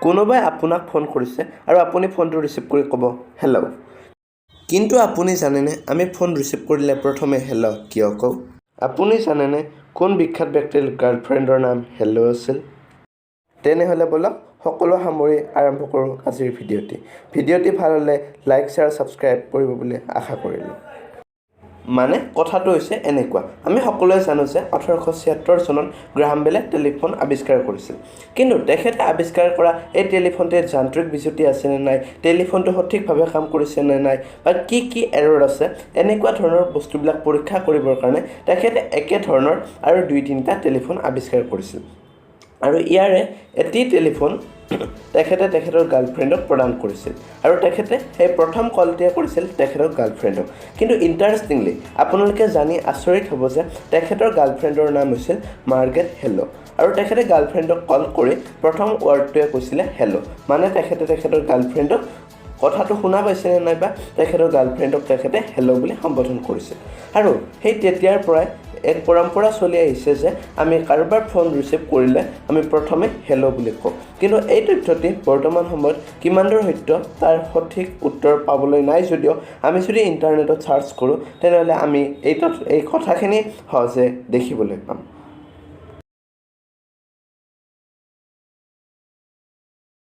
কোনোবাই আপোনাক ফোন কৰিছে আৰু আপুনি ফোনটো ৰিচিভ কৰি ক'ব হেল্ল'। কিন্তু আপুনি জানেনে আমি ফোন ৰিচিভ কৰিলে প্ৰথমে হেল্ল' কিয় কওঁ? আপুনি জানেনে কোন বিখ্যাত ব্যক্তিৰ গাৰ্লফ্ৰেণ্ডৰ নাম হেল্ল' আছিল? তেনেহ'লে বলক সকলো সামৰি আৰম্ভ কৰোঁ আজিৰ ভিডিঅ'টি। ভিডিঅ'টি ভাল হ'লে লাইক, শ্বেয়াৰ, ছাবস্ক্ৰাইব কৰিব বুলি আশা কৰিলোঁ। মানে কথাটো হৈছে এনেকুৱা, আমি সকলোৱে জানো যে 1876 চনত গ্ৰাহাম বেলে টেলিফোন আৱিষ্কাৰ কৰিছিল। কিন্তু তেখেতে আৱিষ্কাৰ কৰা এই টেলিফোনটিৰ যান্ত্ৰিক বিজুতি আছে নে নাই, টেলিফোনটো সঠিকভাৱে কাম কৰিছে নে নাই, বা কি এৰৰ আছে, এনেকুৱা ধৰণৰ বস্তুবিলাক পৰীক্ষা কৰিবৰ কাৰণে তেখেতে একে ধৰণৰ আৰু 2-3টা টেলিফোন আৱিষ্কাৰ কৰিছিল। আৰু ইয়াৰে এটি টেলিফোন তেখেতে তেখেতৰ গাৰ্লফ্ৰেণ্ডক প্ৰদান কৰিছিল আৰু তেখেতে সেই প্ৰথম কলটিয়ে কৰিছিল তেখেতৰ গাৰ্লফ্ৰেণ্ডক। কিন্তু ইণ্টাৰেষ্টিংলি আপোনালোকে জানি আচৰিত হ'ব যে তেখেতৰ গাৰ্লফ্ৰেণ্ডৰ নাম হৈছিল মাৰ্গাৰেট হেল্ল' আৰু তেখেতে গাৰ্লফ্ৰেণ্ডক কল কৰি প্ৰথম ৱৰ্ডটোৱে কৈছিলে হেল্ল'। মানে তেখেতে তেখেতৰ গাৰ্লফ্ৰেণ্ডক কথাটো শুনা পাইছেনে নাইবা তেখেতৰ গাৰ্লফ্ৰেণ্ডক তেখেতে হেল্ল' বুলি সম্বোধন কৰিছিল। আৰু সেই তেতিয়াৰ পৰাই এক পৰম্পৰা চলি আহিছে যে আমি কাৰোবাৰ ফোন ৰিচিভ কৰিলে আমি প্ৰথমে হেল্ল' বুলি কওঁ। কিন্তু এই তথ্যটি বৰ্তমান সময়ত কিমান দূৰ সত্য তাৰ সঠিক উত্তৰ পাবলৈ নাই যদিও আমি যদি ইণ্টাৰনেটত চাৰ্চ কৰোঁ তেনেহ'লে আমি এই কথাখিনি সহজে দেখিবলৈ পাম।